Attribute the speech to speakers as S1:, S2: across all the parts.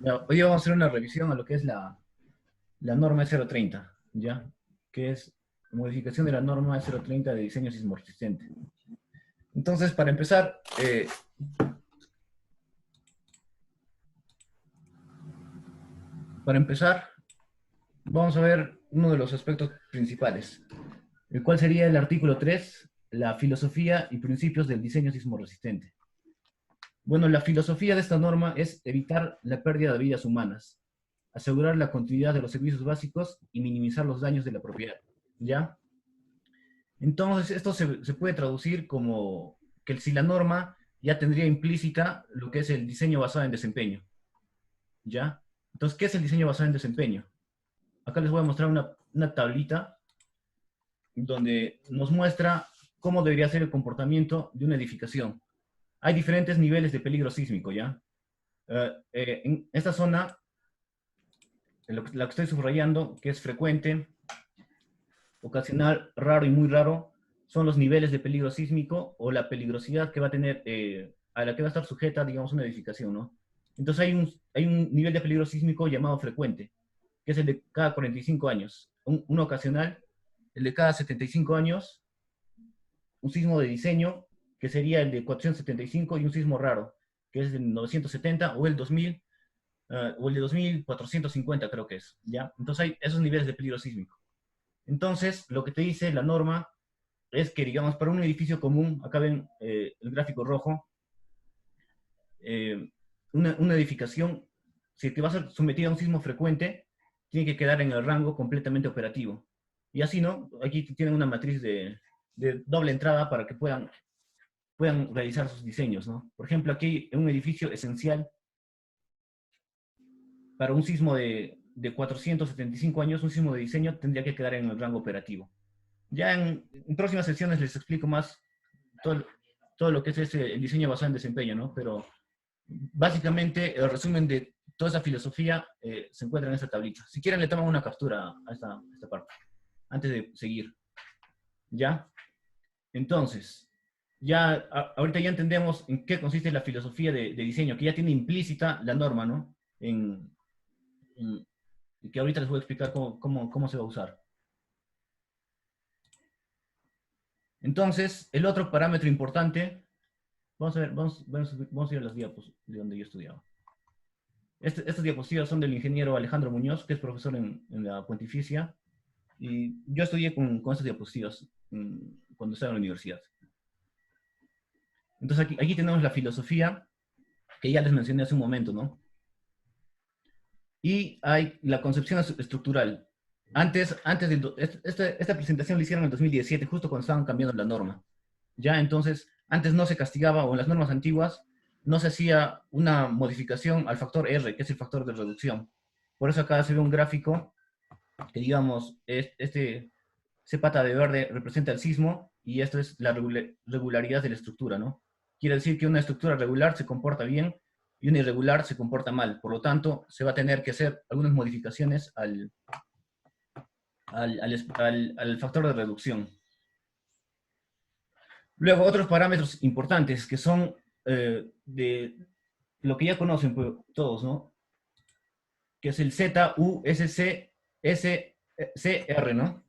S1: Ya, hoy día vamos a hacer una revisión a lo que es la norma E030, ¿ya? Que es modificación de la norma E030 de diseño sismoresistente. Entonces, para empezar, vamos a ver uno de los aspectos principales, el cual sería el artículo 3, la filosofía y principios del diseño sismoresistente. Bueno, la filosofía de esta norma es evitar la pérdida de vidas humanas, asegurar la continuidad de los servicios básicos y minimizar los daños de la propiedad, ¿ya? Entonces, esto se puede traducir como que si la norma ya tendría implícita lo que es el diseño basado en desempeño, ¿ya? Entonces, ¿qué es el diseño basado en desempeño? Acá les voy a mostrar una tablita donde nos muestra cómo debería ser el comportamiento de una edificación. Hay diferentes niveles de peligro sísmico, ¿ya? En esta zona, la que estoy subrayando, que es frecuente, ocasional, raro y muy raro, son los niveles de peligro sísmico o la peligrosidad que va a tener, a la que va a estar sujeta, digamos, una edificación, ¿no? Entonces hay un nivel de peligro sísmico llamado frecuente, que es el de cada 45 años. Un ocasional, el de cada 75 años, un sismo de diseño, que sería el de 475, y un sismo raro, que es de 970 o el 2000, o el de 2450 creo que es, ¿ya? Entonces hay esos niveles de peligro sísmico. Entonces, lo que te dice la norma es que, digamos, para un edificio común, acá ven el gráfico rojo, eh, una edificación, si te va a ser sometida a un sismo frecuente, tiene que quedar en el rango completamente operativo. Y así, ¿no? Aquí tienen una matriz de doble entrada para que puedan realizar sus diseños, ¿no? Por ejemplo, aquí en un edificio esencial para un sismo de 475 años, un sismo de diseño tendría que quedar en el rango operativo. Ya en próximas sesiones les explico más todo, todo lo que es el diseño basado en desempeño, ¿no? Pero básicamente el resumen de toda esa filosofía se encuentra en esta tablita. Si quieren le toman una captura a esta parte, antes de seguir. ¿Ya? Entonces, ahorita ya entendemos en qué consiste la filosofía de diseño, que ya tiene implícita la norma, ¿no? En- y que ahorita les voy a explicar cómo se va a usar. Entonces, el otro parámetro importante, vamos a ver, vamos a ir a las diapos de donde yo estudiaba. Estas diapositivas son del ingeniero Alejandro Muñoz, que es profesor en la Pontificia, y yo estudié con estas diapositivas cuando estaba en la universidad. Entonces aquí tenemos la filosofía que ya les mencioné hace un momento, ¿no? Y hay la concepción estructural. Esta presentación la hicieron en el 2017, justo cuando estaban cambiando la norma. Ya, entonces, antes no se castigaba, o en las normas antiguas, no se hacía una modificación al factor R, que es el factor de reducción. Por eso acá se ve un gráfico que, digamos, ese pata de verde representa el sismo, y esto es la regularidad de la estructura, ¿no? Quiere decir que una estructura regular se comporta bien y una irregular se comporta mal. Por lo tanto, se va a tener que hacer algunas modificaciones al factor de reducción. Luego, otros parámetros importantes que son de lo que ya conocen pues, todos, ¿no? Que es el ZUSCR, ¿no?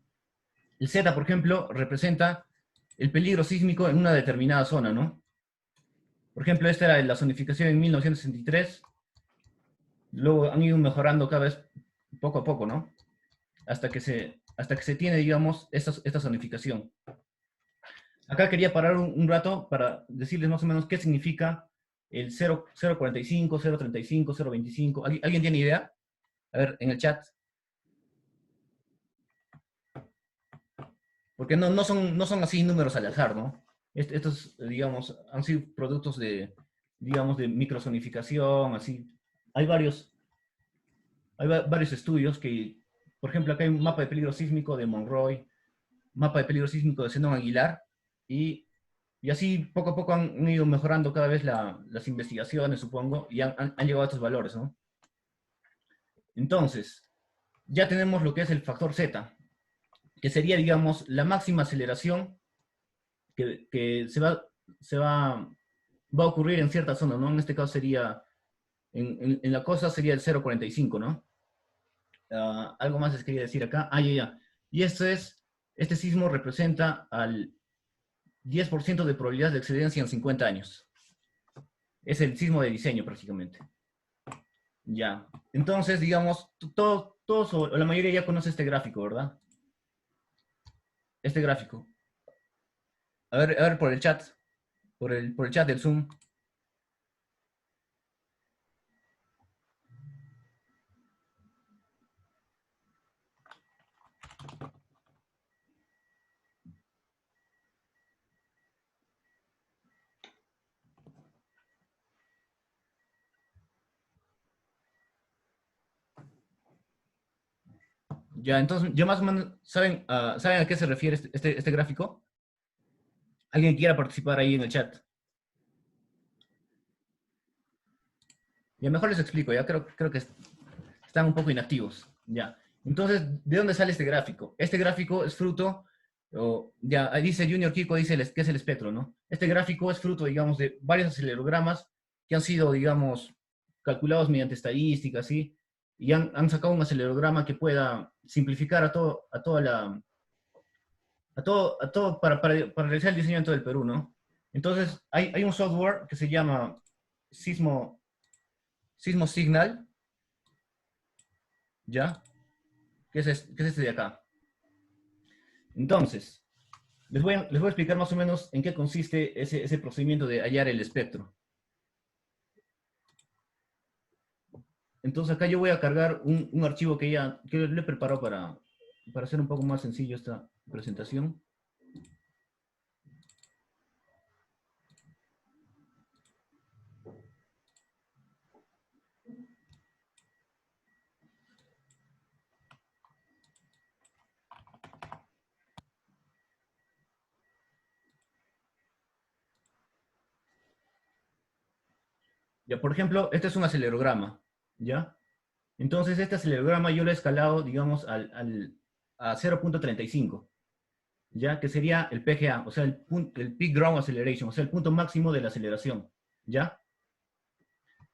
S1: El Z, por ejemplo, representa el peligro sísmico en una determinada zona, ¿no? Por ejemplo, esta era la zonificación en 1963, luego han ido mejorando cada vez poco a poco, ¿no? Hasta que se tiene, digamos, esta zonificación. Acá quería parar un rato para decirles más o menos qué significa el 0.45, 0.35, 0.25. ¿Alguien tiene idea? A ver, en el chat. Porque no son así números al azar, ¿no? Estos, digamos, han sido productos digamos, de microzonificación, así. Hay varios estudios que, por ejemplo, acá hay un mapa de peligro sísmico de Monroy, mapa de peligro sísmico de Zenón Aguilar, y así poco a poco han ido mejorando cada vez las investigaciones, supongo, y han llegado a estos valores, ¿no? Entonces, ya tenemos lo que es el factor Z, que sería, digamos, la máxima aceleración que va a ocurrir en cierta zona, ¿no? En este caso sería En la costa sería el 0,45, ¿no? Algo más les quería decir acá. Ya. Y este sismo representa al 10% de probabilidad de excedencia en 50 años. Es el sismo de diseño prácticamente. Ya. Entonces, digamos, todos o la mayoría ya conoce este gráfico, ¿verdad? Este gráfico. A ver por el chat. Por el chat del Zoom. Ya, entonces, ya más o menos saben a qué se refiere este gráfico. ¿Alguien quiera participar ahí en el chat? Ya, mejor les explico, ya creo que están un poco inactivos. Ya. Entonces, ¿de dónde sale este gráfico? Este gráfico es fruto, ya ahí dice Junior Kiko, dice que es el espectro, ¿no? Este gráfico es fruto, digamos, de varios acelerogramas que han sido, digamos, calculados mediante estadísticas, ¿sí? Y han sacado un acelerograma que pueda simplificar a todo para realizar el diseño en todo el Perú, ¿no? Entonces, hay un software que se llama Sismo Signal, ¿ya? Que es este de acá. Entonces, les voy a explicar más o menos en qué consiste ese procedimiento de hallar el espectro. Entonces, acá yo voy a cargar un archivo que le he preparado para hacer un poco más sencillo esta presentación. Ya, por ejemplo, este es un acelerograma, ¿ya? Entonces, este acelerograma yo lo he escalado, digamos, a 0,35, ¿ya? Que sería el PGA, o sea, el Peak Ground Acceleration, o sea, el punto máximo de la aceleración, ¿ya?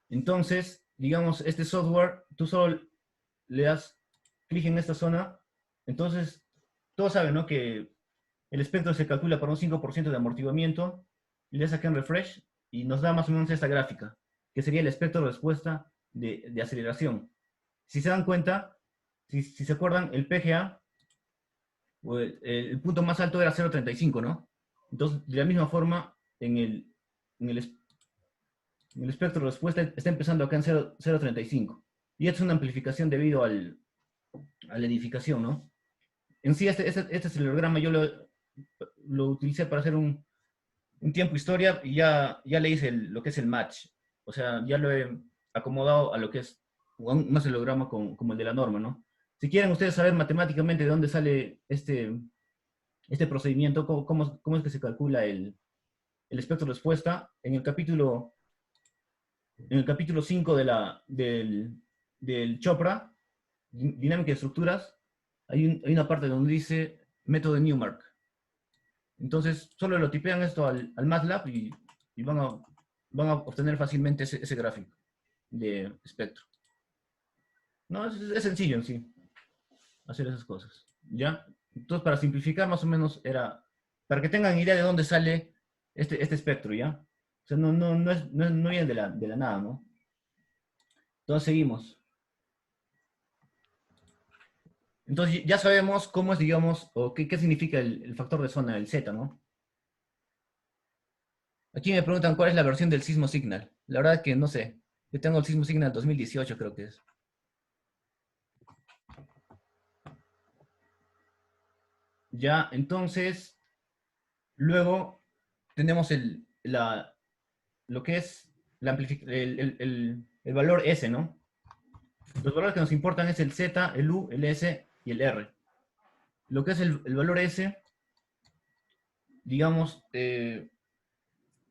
S1: Entonces, digamos, este software, tú solo le das clic en esta zona, entonces, todos saben, ¿no? Que el espectro se calcula para un 5% de amortiguamiento, y le das acá en refresh, y nos da más o menos esta gráfica, que sería el espectro de respuesta de aceleración. Si se dan cuenta, si se acuerdan, el PGA, o el punto más alto era 0,35, ¿no? Entonces, de la misma forma, en el espectro de respuesta está empezando acá en 0,35. Y esto es una amplificación debido a la edificación, ¿no? En sí, este acelerograma yo lo utilicé para hacer un tiempo historia y ya le hice lo que es el match. O sea, ya lo he acomodado a lo que es un acelerograma como el de la norma, ¿no? Si quieren ustedes saber matemáticamente de dónde sale este procedimiento, cómo es que se calcula el espectro de respuesta, en el capítulo 5 del Chopra, Dinámica de Estructuras, hay una parte donde dice método de Newmark. Entonces, solo lo tipean esto al MATLAB y van a obtener fácilmente ese gráfico de espectro. No, es sencillo en sí, hacer esas cosas. ¿Ya? Entonces, para simplificar, más o menos para que tengan idea de dónde sale este espectro, ¿ya? O sea, no viene de la nada, ¿no? Entonces, seguimos. Entonces, ya sabemos cómo es, digamos, o qué significa el factor de zona, el Z, ¿no? Aquí me preguntan cuál es la versión del Sismo Signal. La verdad es que no sé. Yo tengo el Sismo Signal 2018, creo que es. Ya, entonces, luego tenemos lo que es el valor S, ¿no? Los valores que nos importan es el Z, el U, el S y el R. Lo que es el valor S, digamos, es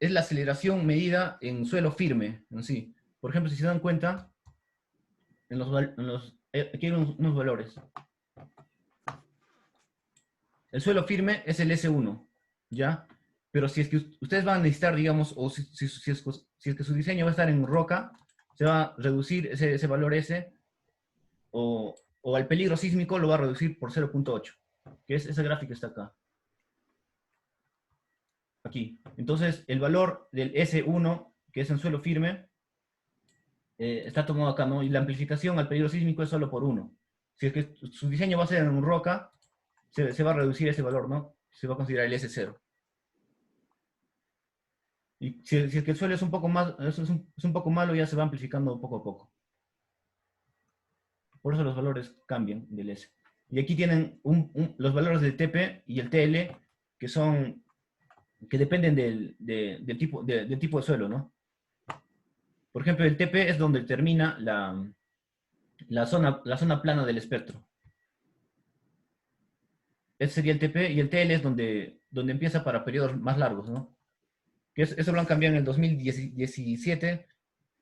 S1: la aceleración medida en suelo firme, en sí. Por ejemplo, si se dan cuenta, aquí hay unos valores. El suelo firme es el S1, ¿ya? Pero si es que ustedes van a necesitar, digamos, o si es que su diseño va a estar en roca, se va a reducir ese valor S, o al peligro sísmico lo va a reducir por 0.8, que es esa gráfica que está acá. Aquí. Entonces, el valor del S1, que es en suelo firme, está tomado acá, ¿no? Y la amplificación al peligro sísmico es solo por 1. Si es que su diseño va a ser en roca, se va a reducir ese valor, ¿no? Se va a considerar el S0. Y si es que el suelo es un poco más, es un poco malo, ya se va amplificando poco a poco. Por eso los valores cambian del S. Y aquí tienen los valores del TP y el TL, que son, que dependen del tipo de suelo, ¿no? Por ejemplo, el TP es donde termina la zona plana del espectro. Ese sería el TP, y el TL es donde empieza para periodos más largos, ¿no? Eso lo han cambiado en el 2017,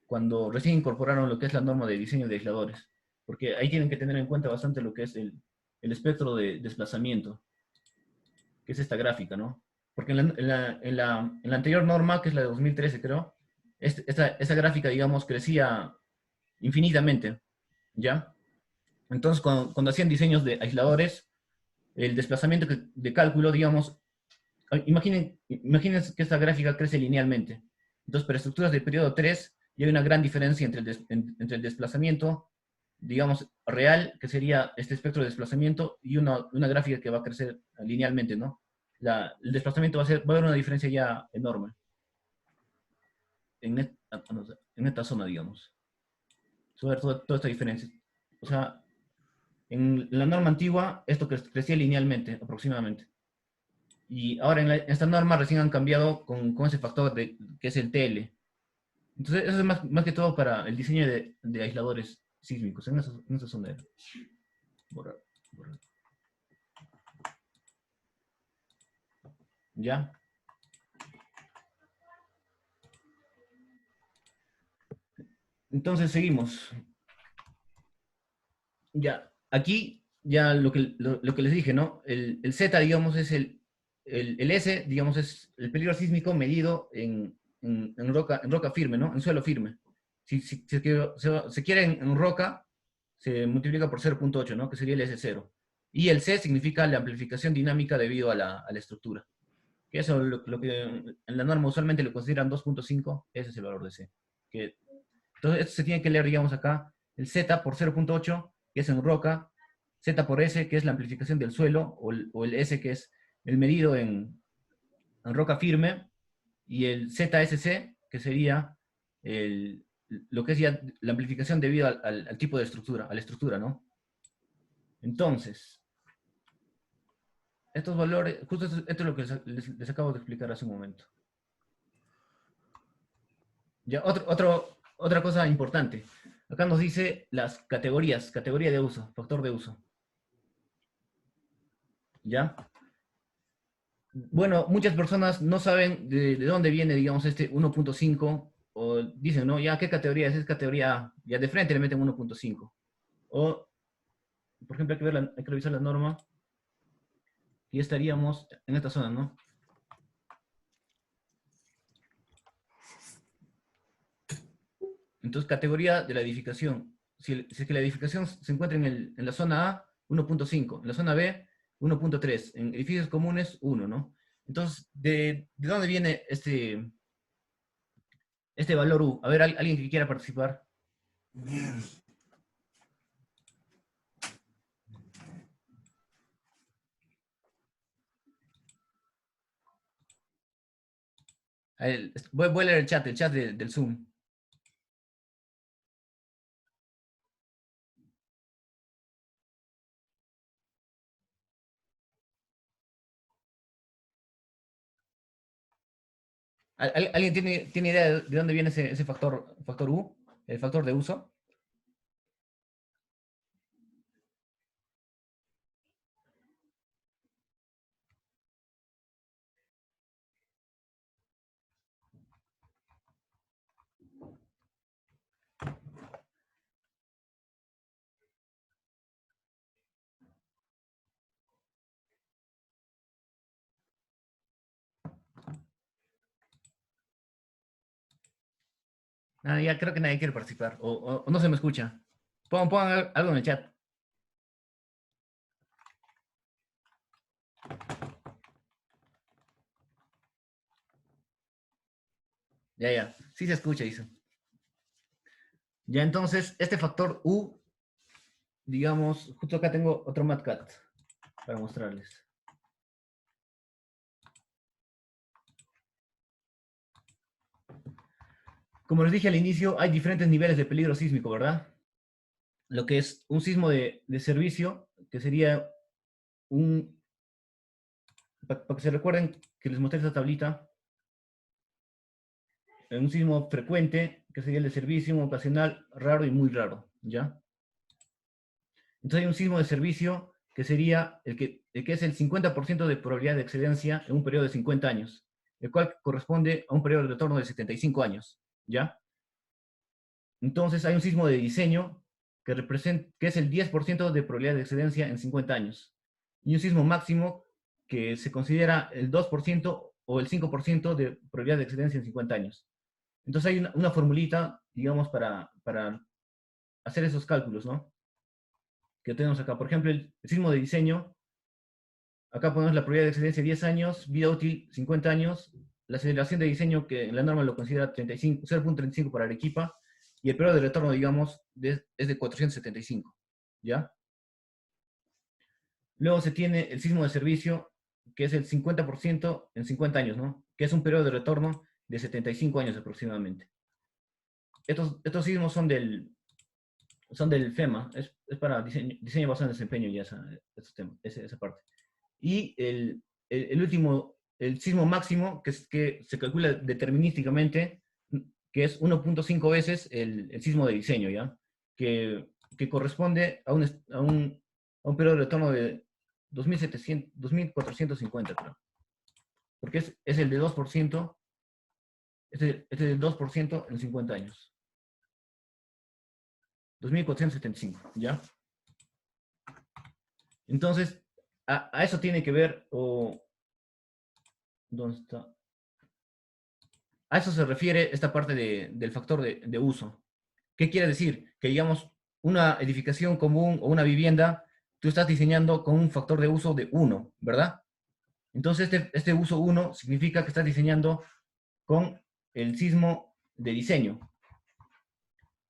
S1: cuando recién incorporaron lo que es la norma de diseño de aisladores, porque ahí tienen que tener en cuenta bastante lo que es el espectro de desplazamiento, que es esta gráfica, ¿no? Porque en la anterior norma, que es la de 2013, creo, esa gráfica, digamos, crecía infinitamente, ¿ya? Entonces, cuando hacían diseños de aisladores, el desplazamiento de cálculo, digamos, imaginen que esta gráfica crece linealmente. Entonces, para estructuras de periodo 3, ya hay una gran diferencia entre el desplazamiento, digamos, real, que sería este espectro de desplazamiento, y una gráfica que va a crecer linealmente, ¿no? El desplazamiento va a haber una diferencia ya enorme en esta zona, digamos. Sobre toda esta diferencia. O sea, en la norma antigua, esto crecía linealmente, aproximadamente. Y ahora en esta norma recién han cambiado con ese factor que es el TL. Entonces, eso es más que todo para el diseño de aisladores sísmicos. En esa zona era. Borrar, borrar. ¿Ya? Entonces, seguimos. Ya, aquí, ya lo que les dije, ¿no? El Z, digamos, es el S, digamos, es el peligro sísmico medido en roca firme, ¿no? En suelo firme. Si se quiere en roca, se multiplica por 0.8, ¿no? Que sería el S0. Y el C significa la amplificación dinámica debido a la estructura. Que eso, lo que en la norma usualmente lo consideran 2.5, ese es el valor de C. Entonces, esto se tiene que leer, digamos, acá, el Z por 0.8, que es en roca, Z por S, que es la amplificación del suelo, o el S, que es el medido en roca firme, y el ZSC, que sería lo que es ya la amplificación debido al tipo de estructura, a la estructura, ¿no? Entonces, estos valores, justo esto es lo que les acabo de explicar hace un momento. Ya, otra cosa importante. Acá nos dice las categorías, categoría de uso, factor de uso. ¿Ya? Bueno, muchas personas no saben de dónde viene, digamos, este 1.5, o dicen, no, ya, ¿qué categoría es? Es categoría A. Ya de frente le meten 1.5. O, por ejemplo, hay que revisar la norma, y estaríamos en esta zona, ¿no? Entonces, categoría de la edificación. Si es que la edificación se encuentra en la zona A, 1.5. En la zona B, 1.3. En edificios comunes, 1, ¿no? Entonces, ¿de dónde viene este valor U? A ver, alguien que quiera participar. Voy a leer el chat del Zoom. ¿Alguien tiene idea de dónde viene ese factor U? El factor de uso. Ah, ya creo que nadie quiere participar. O no se me escucha. Pongan algo en el chat. Ya, ya. Sí se escucha, dice. Ya entonces, este factor U, digamos, justo acá tengo otro matcat para mostrarles. Como les dije al inicio, hay diferentes niveles de peligro sísmico, ¿verdad? Lo que es un sismo de servicio, que sería un... Para que se recuerden que les mostré esta tablita, un sismo frecuente, que sería el de servicio, un ocasional, raro y muy raro, ¿ya? Entonces hay un sismo de servicio que sería el que es el 50% de probabilidad de excelencia en un periodo de 50 años, el cual corresponde a un periodo de retorno de 75 años, ¿ya? Entonces hay un sismo de diseño que es el 10% de probabilidad de excedencia en 50 años, y un sismo máximo que se considera el 2% o el 5% de probabilidad de excedencia en 50 años. Entonces hay una formulita, digamos, para hacer esos cálculos, ¿no? Que tenemos acá. Por ejemplo, el sismo de diseño, acá ponemos la probabilidad de excedencia 10 años, vida útil 50 años, la aceleración de diseño que en la norma lo considera 0.35 para Arequipa, y el periodo de retorno, digamos, es de 475, ¿ya? Luego se tiene el sismo de servicio, que es el 50% en 50 años, ¿no? Que es un periodo de retorno de 75 años aproximadamente. Estos sismos son del FEMA, es para diseño basado en desempeño ya esa parte. Y el último, el sismo máximo, que se calcula determinísticamente, que es 1.5 veces el sismo de diseño, ¿ya? Que corresponde a un periodo de retorno de 2450, creo. Porque es el de 2%, es el 2% en 50 años. 2475, ¿ya? Entonces, a eso tiene que ver, ¿dónde está? A eso se refiere esta parte del factor de uso. ¿Qué quiere decir? Que, digamos, una edificación común o una vivienda, tú estás diseñando con un factor de uso de 1, ¿verdad? Entonces, este uso 1 significa que estás diseñando con el sismo de diseño,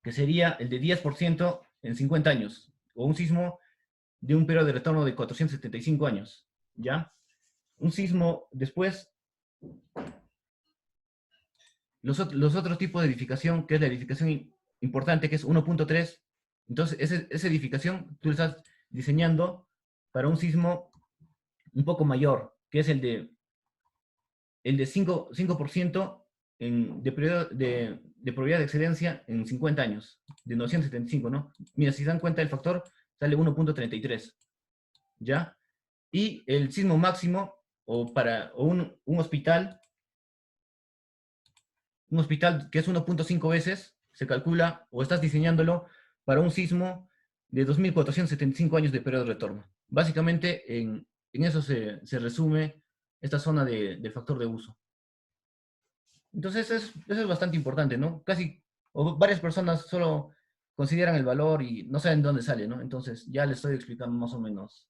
S1: que sería el de 10% en 50 años, o un sismo de un periodo de retorno de 475 años, ¿ya? Un sismo después, los otros tipos de edificación, que es la edificación importante, que es 1.3, entonces esa edificación tú la estás diseñando para un sismo un poco mayor, que es el de 5% de probabilidad de excedencia en 50 años, de 975, ¿no? Mira, si se dan cuenta del factor, sale 1.33, ¿ya? Y el sismo máximo, o un hospital que es 1.5 veces, se calcula, o estás diseñándolo para un sismo de 2.475 años de periodo de retorno. Básicamente, en eso se resume esta zona del factor de uso. Entonces, eso es bastante importante, ¿no? O varias personas solo consideran el valor y no saben de dónde sale, ¿no? Entonces, ya les estoy explicando más o menos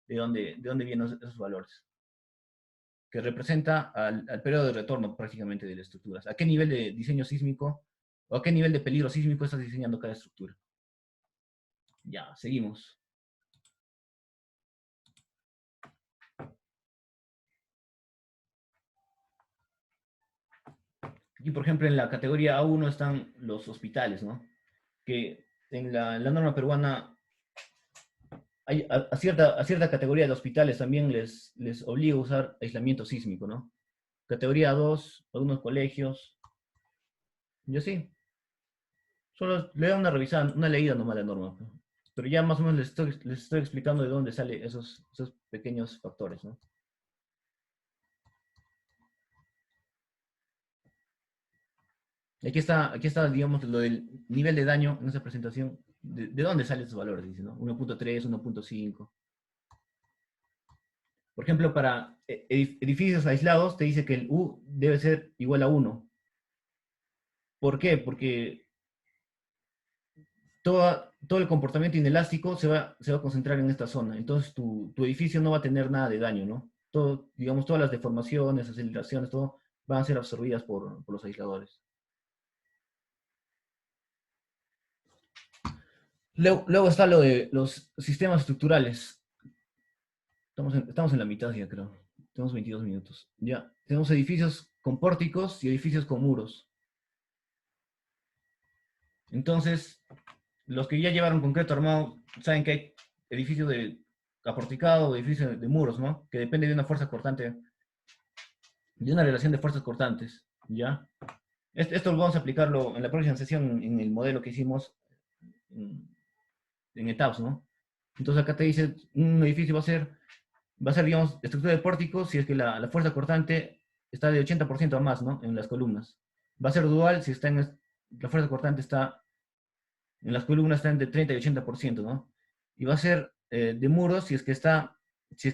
S1: de dónde vienen esos valores, que representa al periodo de retorno prácticamente de las estructuras. ¿A qué nivel de diseño sísmico o a qué nivel de peligro sísmico estás diseñando cada estructura? Ya, seguimos. Aquí, por ejemplo, en la categoría A1 están los hospitales, ¿no? Que en la norma peruana a cierta categoría de hospitales también les obliga a usar aislamiento sísmico, ¿no? Categoría 2, algunos colegios, yo sí. Solo le da una revisada, una leída nomás a la norma, ¿no? Pero ya más o menos les estoy explicando de dónde salen esos pequeños factores, ¿no? Aquí está, digamos, lo del nivel de daño en esa presentación. ¿De dónde salen esos valores? Dice, ¿no? 1.3, 1.5. Por ejemplo, para edificios aislados te dice que el U debe ser igual a 1. ¿Por qué? Porque todo el comportamiento inelástico se va a concentrar en esta zona. Entonces tu edificio no va a tener nada de daño, ¿no? Todo, digamos, todas las deformaciones, aceleraciones, todo van a ser absorbidas por los aisladores. Luego está lo de los sistemas estructurales. Estamos en la mitad ya, creo. Tenemos 22 minutos. Ya. Tenemos edificios con pórticos y edificios con muros. Entonces, los que ya llevaron concreto armado saben que hay edificios de aporticado, edificios de muros, ¿no? Que depende de una fuerza cortante, de una relación de fuerzas cortantes, ¿ya? Esto lo vamos a aplicarlo en la próxima sesión en el modelo que hicimos en, en ETAPS, ¿no? Entonces acá te dice, un edificio va a ser, digamos, estructura de pórticos si es que la fuerza cortante está de 80% o más, ¿no? En las columnas. Va a ser dual si la fuerza cortante está en las columnas está entre 30 y 80%, ¿no? Y va a ser de muros si es que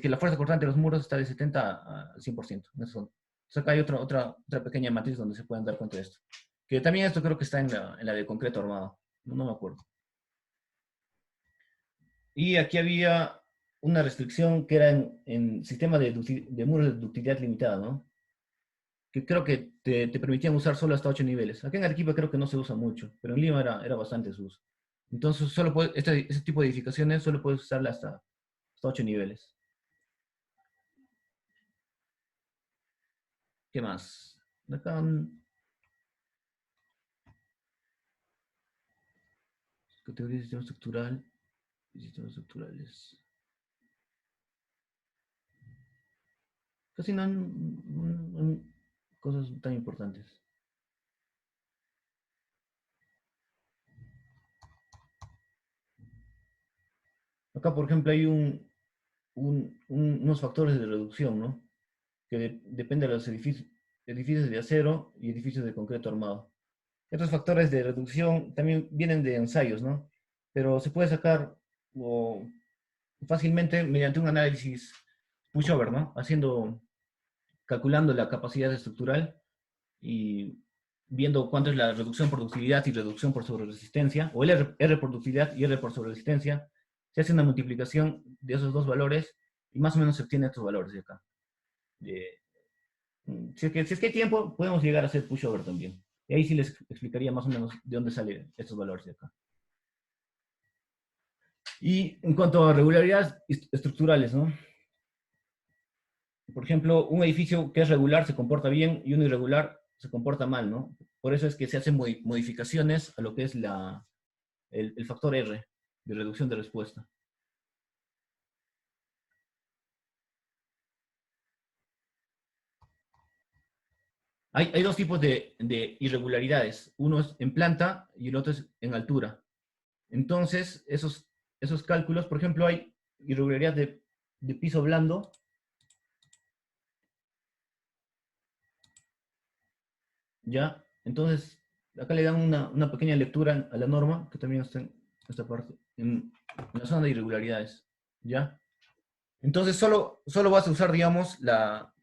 S1: la fuerza cortante de los muros está de 70 al 100%. Entonces acá hay otra pequeña matriz donde se pueden dar cuenta de esto. Que también esto creo que está en la de concreto armado. No me acuerdo. Y aquí había una restricción que era en sistema de muros de ductilidad limitada, ¿no? Que creo que te permitían usar solo hasta 8 niveles. Acá en Arequipa creo que no se usa mucho, pero en Lima era bastante su uso. Entonces, ese tipo de edificaciones solo puedes usarla hasta 8 niveles. ¿Qué más? Acá, categoría de sistema estructural y sistemas estructurales. Casi no hay cosas tan importantes. Acá, por ejemplo, hay unos factores de reducción, ¿no? Que depende de los edificios de acero y edificios de concreto armado. Estos factores de reducción también vienen de ensayos, ¿no? Pero se puede sacar fácilmente mediante un análisis pushover, ¿no? Calculando la capacidad estructural y viendo cuánto es la reducción por productividad y reducción por sobreresistencia, o el R por productividad y R por sobreresistencia. Se hace una multiplicación de esos dos valores y más o menos se obtienen estos valores de acá. Si es que hay tiempo, podemos llegar a hacer pushover también. Y ahí sí les explicaría más o menos de dónde salen estos valores de acá. Y en cuanto a regularidades estructurales, ¿no? Por ejemplo, un edificio que es regular se comporta bien y uno irregular se comporta mal, ¿no? Por eso es que se hacen modificaciones a lo que es el factor R de reducción de respuesta. Hay dos tipos de irregularidades. Uno es en planta y el otro es en altura. Entonces, esos cálculos, por ejemplo, hay irregularidad de piso blando. ¿Ya? Entonces, acá le dan una pequeña lectura a la norma, que también está en esta parte, en la zona de irregularidades. ¿Ya? Entonces, solo vas a usar, digamos, la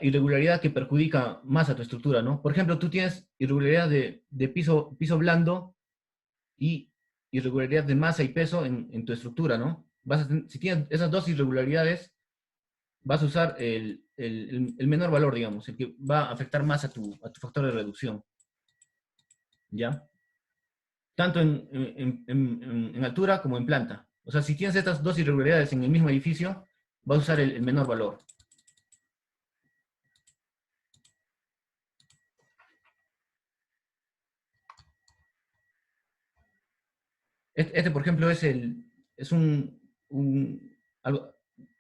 S1: irregularidad que perjudica más a tu estructura, ¿no? Por ejemplo, tú tienes irregularidad de piso blando y irregularidad de masa y peso en tu estructura, ¿no? Si tienes esas dos irregularidades, vas a usar el menor valor, digamos, el que va a afectar más a tu factor de reducción, ¿ya? Tanto en altura como en planta. O sea, si tienes estas dos irregularidades en el mismo edificio, vas a usar el menor valor. Por ejemplo, es un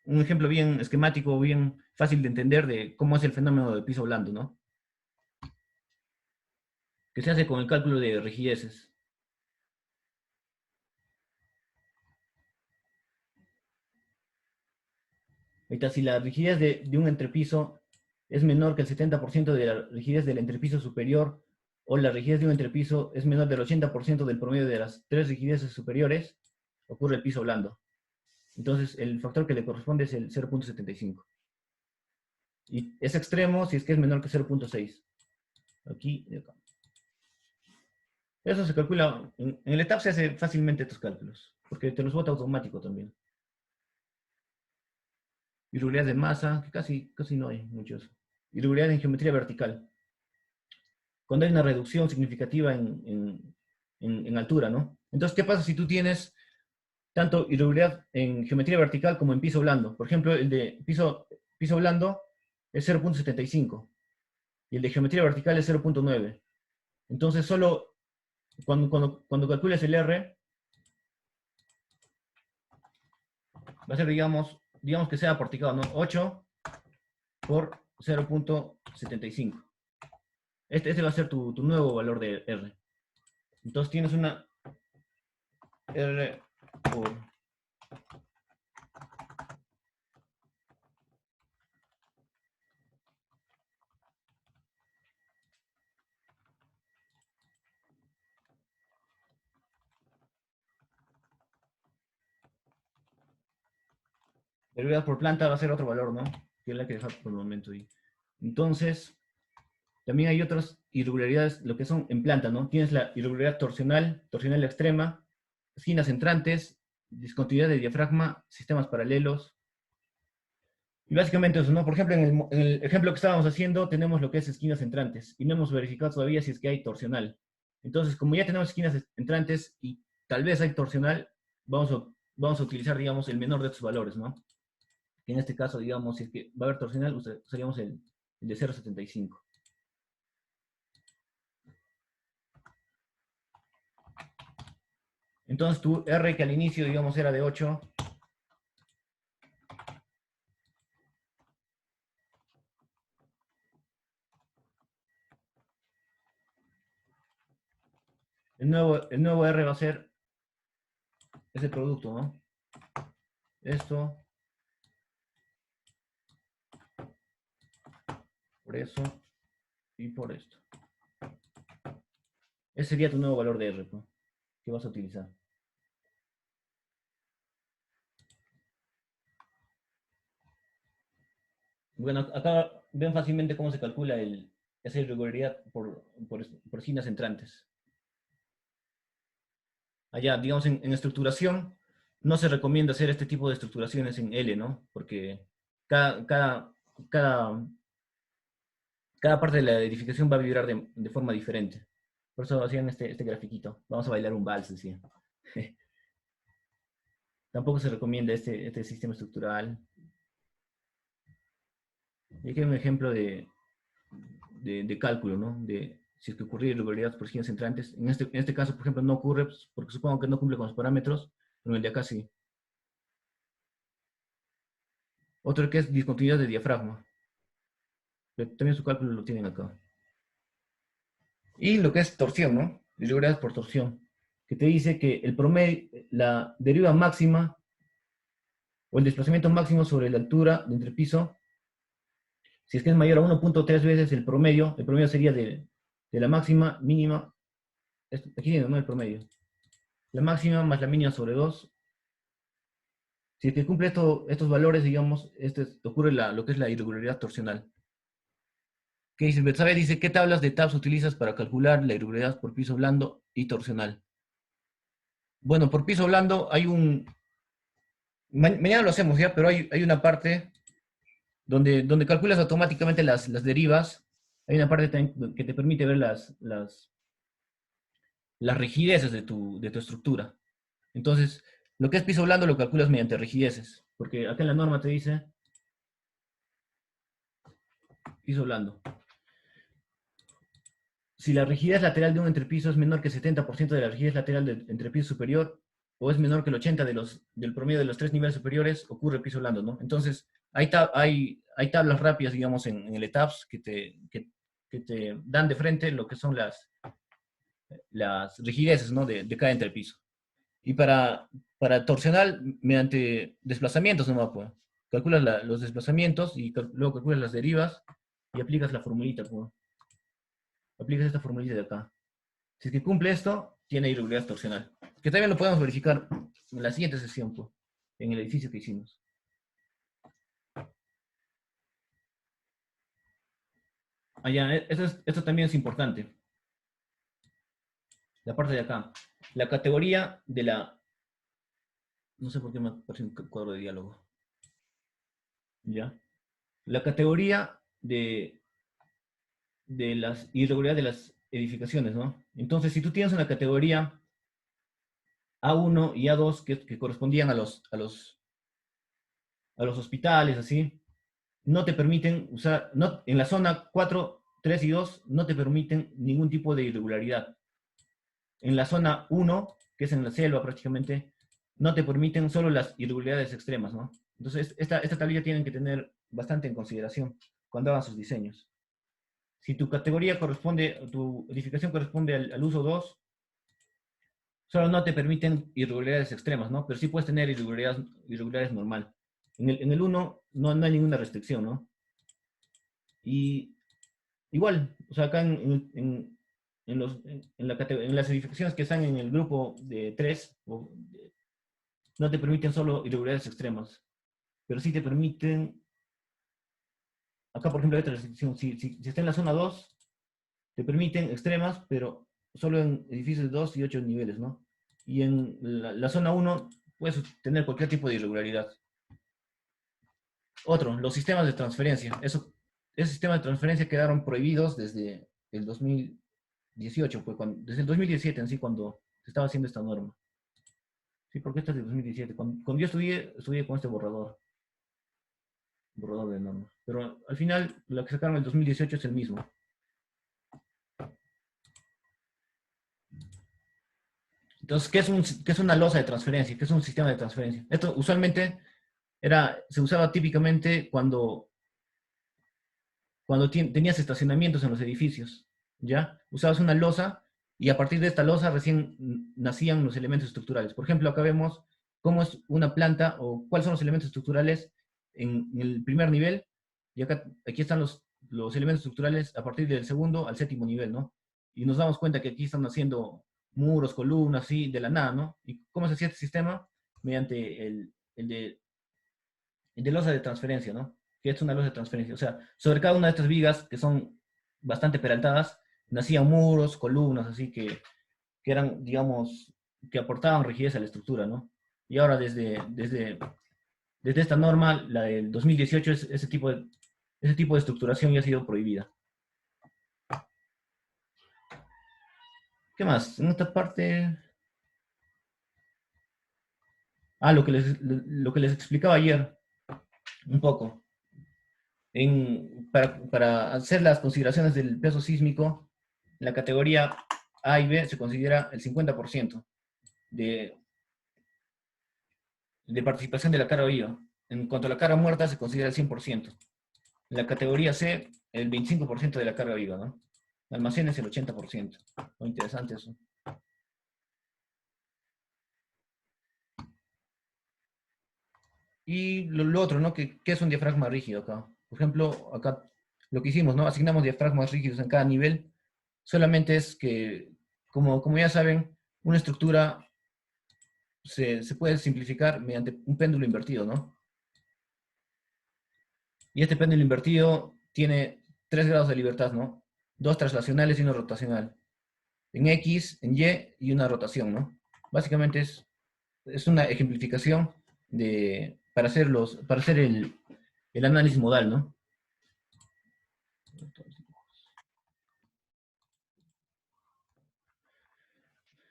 S1: ejemplo bien esquemático, bien fácil de entender de cómo es el fenómeno del piso blando, ¿no? Que se hace con el cálculo de rigideces. Ahorita, si la rigidez de un entrepiso es menor que el 70% de la rigidez del entrepiso superior, o la rigidez de un entrepiso es menor del 80% del promedio de las tres rigideces superiores, ocurre el piso blando. Entonces, el factor que le corresponde es el 0.75. Y es extremo si es que es menor que 0.6. Aquí y acá. Eso se calcula, en el ETAP se hace fácilmente estos cálculos, porque te los bota automático también. Irregularidades de masa, que casi no hay muchos. Irregularidades en geometría vertical. Cuando hay una reducción significativa en altura, ¿no? Entonces, ¿qué pasa si tú tienes tanto irregularidad en geometría vertical como en piso blando? Por ejemplo, el de piso blando es 0,75 y el de geometría vertical es 0,9. Entonces, solo cuando calcules el R, va a ser, digamos que sea porticado, ¿no? 8 por 0,75. Este va a ser tu nuevo valor de R. Entonces tienes una R por... Derivada por planta va a ser otro valor, ¿no? Que es la que dejar por el momento ahí. Entonces, también hay otras irregularidades, lo que son en planta, ¿no? Tienes la irregularidad torsional extrema, esquinas entrantes, discontinuidad de diafragma, sistemas paralelos. Y básicamente eso, ¿no? Por ejemplo, en el ejemplo que estábamos haciendo, tenemos lo que es esquinas entrantes y no hemos verificado todavía si es que hay torsional. Entonces, como ya tenemos esquinas entrantes y tal vez hay torsional, vamos a utilizar, digamos, el menor de estos valores, ¿no? Que en este caso, digamos, si es que va a haber torsional, usaríamos el de 0,75. Entonces tu R, que al inicio, digamos, era de 8, el nuevo R va a ser ese producto, ¿no? Esto, por eso y por esto. Ese sería tu nuevo valor de R, ¿no? Que vas a utilizar. Bueno, acá ven fácilmente cómo se calcula esa irregularidad por esquinas entrantes. Allá, digamos, en estructuración, no se recomienda hacer este tipo de estructuraciones en L, ¿no? Porque cada, cada, cada, cada parte de la edificación va a vibrar de forma diferente. Por eso hacían este grafiquito. Vamos a bailar un vals, decía. Tampoco se recomienda este sistema estructural. Y aquí hay un ejemplo de cálculo, ¿no? De si es que ocurre irregularidad por esquinas entrantes. En este caso, por ejemplo, no ocurre, pues, porque supongo que no cumple con los parámetros, pero en el de acá sí. Otro que es discontinuidad de diafragma. Pero también su cálculo lo tienen acá. Y lo que es torsión, ¿no? Irregularidades por torsión. Que te dice que el promedio, la deriva máxima o el desplazamiento máximo sobre la altura de entrepiso, si es que es mayor a 1,3 veces el promedio sería de la máxima mínima, aquí tiene, ¿no? El promedio. La máxima más la mínima sobre 2. Si es que cumple estos valores, digamos, ocurre lo que es la irregularidad torsional. ¿Qué dice? Betsabe dice, ¿qué tablas de tabs utilizas para calcular la irregularidad por piso blando y torsional? Bueno, por piso blando hay mañana lo hacemos ya, pero hay una parte donde calculas automáticamente las derivas. Hay una parte también que te permite ver las rigideces de tu estructura. Entonces, lo que es piso blando lo calculas mediante rigideces, porque acá en la norma te dice piso blando. Si la rigidez lateral de un entrepiso es menor que 70% de la rigidez lateral del entrepiso superior, o es menor que el 80% del promedio de los tres niveles superiores, ocurre piso blando, ¿no? Entonces, hay tablas rápidas, digamos, en el ETABS que te dan de frente lo que son las rigideces, ¿no? de cada entrepiso. Y para torsional, mediante desplazamientos nomás, pues. Calculas los desplazamientos y luego calculas las derivas y aplicas la formulita, pues. Aplicas esta formulita de acá. Si es que cumple esto, tiene irregularidad torsional. Que también lo podemos verificar en la siguiente sesión, pues, en el edificio que hicimos. Allá, esto también es importante. la parte de acá. La categoría de la... No sé por qué me aparece un cuadro de diálogo. ¿Ya? La categoría de las irregularidades de las edificaciones, ¿no? Entonces, si tú tienes una categoría A1 y A2 que correspondían a los hospitales, así, no te permiten usar, no, en la zona 4, 3 y 2 no te permiten ningún tipo de irregularidad. En la zona 1, que es en la selva prácticamente, no te permiten solo las irregularidades extremas, ¿no? Entonces, esta tablilla tienen que tener bastante en consideración cuando hagan sus diseños. Si tu categoría corresponde, tu edificación corresponde al uso 2, solo no te permiten irregularidades extremas, ¿no? Pero sí puedes tener irregularidades normal. En el 1 no hay ninguna restricción, ¿no? Y igual, o sea, acá en las edificaciones que están en el grupo de 3, no te permiten solo irregularidades extremas, pero sí te permiten, acá por ejemplo hay otra restricción, si está en la zona 2, te permiten extremas, pero solo en edificios de 2 y 8 niveles, ¿no? Y en la zona 1 puedes tener cualquier tipo de irregularidad. Otro, los sistemas de transferencia. Esos sistemas de transferencia quedaron prohibidos desde el 2018, desde el 2017 en sí, cuando se estaba haciendo esta norma. Sí, porque esta es de 2017. Cuando yo estudié con este borrador de norma. Pero al final, lo que sacaron en el 2018 es el mismo. Entonces, ¿qué es una losa de transferencia? ¿Qué es un sistema de transferencia? Esto usualmente se usaba típicamente cuando tenías estacionamientos en los edificios, ¿ya? Usabas una losa y a partir de esta losa recién nacían los elementos estructurales. Por ejemplo, acá vemos cómo es una planta o cuáles son los elementos estructurales en el primer nivel, y aquí están los elementos estructurales a partir del segundo al séptimo nivel, ¿no? Y nos damos cuenta que aquí están haciendo muros, columnas, así, de la nada, ¿no? ¿Y cómo se hacía este sistema? Mediante el de losa de transferencia, ¿no? Que es una losa de transferencia. O sea, sobre cada una de estas vigas, que son bastante peraltadas, nacían muros, columnas, así que eran, digamos, que aportaban rigidez a la estructura, ¿no? Y ahora desde esta norma, la del 2018, ese tipo de estructuración ya ha sido prohibida. ¿Qué más? En esta parte... Ah, lo que les explicaba ayer, un poco. Para hacer las consideraciones del peso sísmico, la categoría A y B se considera el 50% de, de participación de la carga viva. En cuanto a la carga muerta, se considera el 100%. En la categoría C, el 25% de la carga viva, ¿no? Almacenes el 80%. Muy interesante eso. Y lo otro, ¿no? ¿Qué es un diafragma rígido acá? Por ejemplo, acá lo que hicimos, ¿no? Asignamos diafragmas rígidos en cada nivel. Solamente es que, como ya saben, una estructura se puede simplificar mediante un péndulo invertido, ¿no? Y este péndulo invertido tiene 3 grados de libertad, ¿no? Dos traslacionales y uno rotacional. En X, en Y y una rotación, ¿no? Básicamente es una ejemplificación para hacer el análisis modal, ¿no?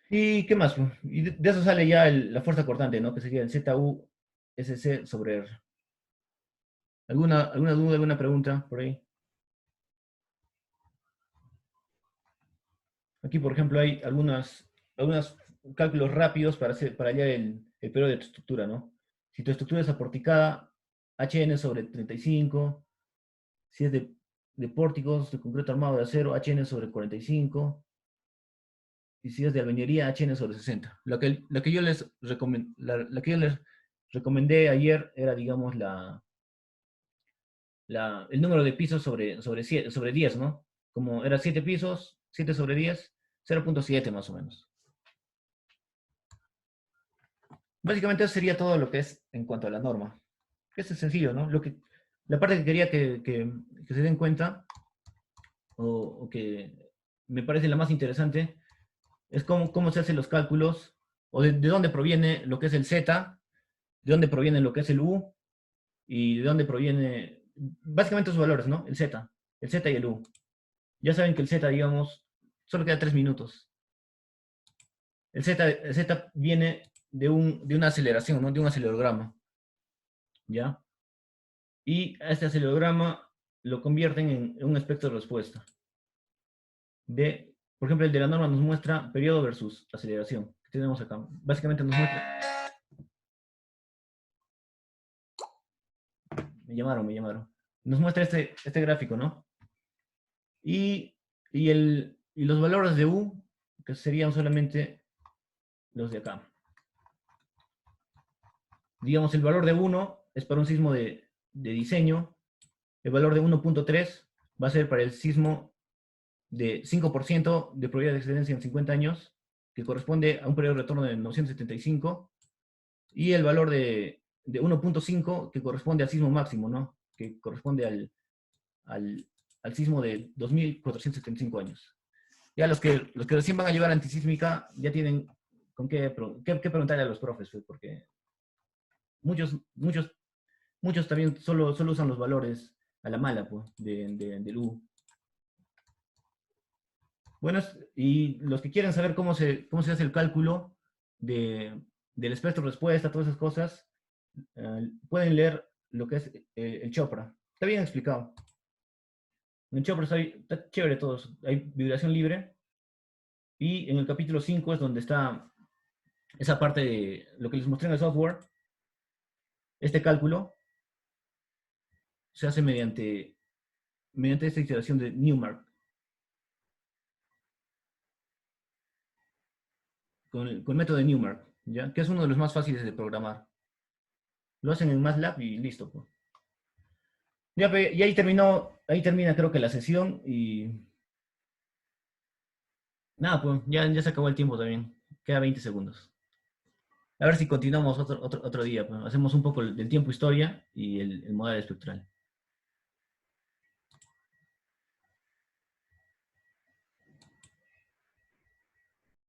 S1: ¿Y qué más? Y de eso sale ya la fuerza cortante, ¿no? Que sería el ZUSC sobre R. ¿Alguna duda, alguna pregunta por ahí? Aquí, por ejemplo, hay algunos cálculos rápidos para hallar el periodo de tu estructura, ¿no? Si tu estructura es aporticada, HN sobre 35. Si es de pórticos de concreto armado de acero, HN sobre 45. Y si es de albañilería, HN sobre 60. La que yo les recomendé ayer era, digamos, el número de pisos sobre 10, ¿no? Como era 7 pisos, 7 sobre 10, 0.7 más o menos. Básicamente eso sería todo lo que es en cuanto a la norma. Es sencillo, ¿no? La parte que quería que se den cuenta, o que me parece la más interesante, Es cómo se hacen los cálculos, o de dónde proviene lo que es el Z, de dónde proviene lo que es el U, y de dónde proviene, básicamente sus valores, ¿no? El Z y el U. Ya saben que el Z, digamos, solo queda 3 minutos. El Z viene de una aceleración, ¿no? De un acelerograma, ¿ya? Y a este acelerograma lo convierten en un espectro de respuesta. Por ejemplo, el de la norma nos muestra periodo versus aceleración, que tenemos acá. Básicamente nos muestra... Me llamaron. Nos muestra este gráfico, ¿no? Y, y los valores de U, que serían solamente los de acá. Digamos, el valor de 1 es para un sismo de diseño, el valor de 1.3 va a ser para el sismo de 5% de probabilidad de excelencia en 50 años, que corresponde a un periodo de retorno de 975, y el valor de 1.5, que corresponde al sismo máximo, ¿no? Que corresponde al sismo de 2.475 años. Ya los que recién van a llevar antisísmica ya tienen con qué preguntarle a los profes, pues, porque muchos muchos también solo usan los valores a la mala, pues, del U. Bueno, y los que quieren saber cómo se hace el cálculo del espectro de respuesta, todas esas cosas, pueden leer lo que es el Chopra. Está bien explicado. En el Chopra está chévere todo. Hay vibración libre. Y en el capítulo 5 es donde está esa parte de lo que les mostré en el software. Este cálculo se hace mediante esta iteración de Newmark, con el método de Newmark, ¿ya? Que es uno de los más fáciles de programar. Lo hacen en MATLAB y listo, pues. Ya, y ahí termina creo que la sesión y nada, pues ya se acabó el tiempo también. Queda 20 segundos. A ver si continuamos otro día, pues. Hacemos un poco del tiempo historia y el modelo espectral.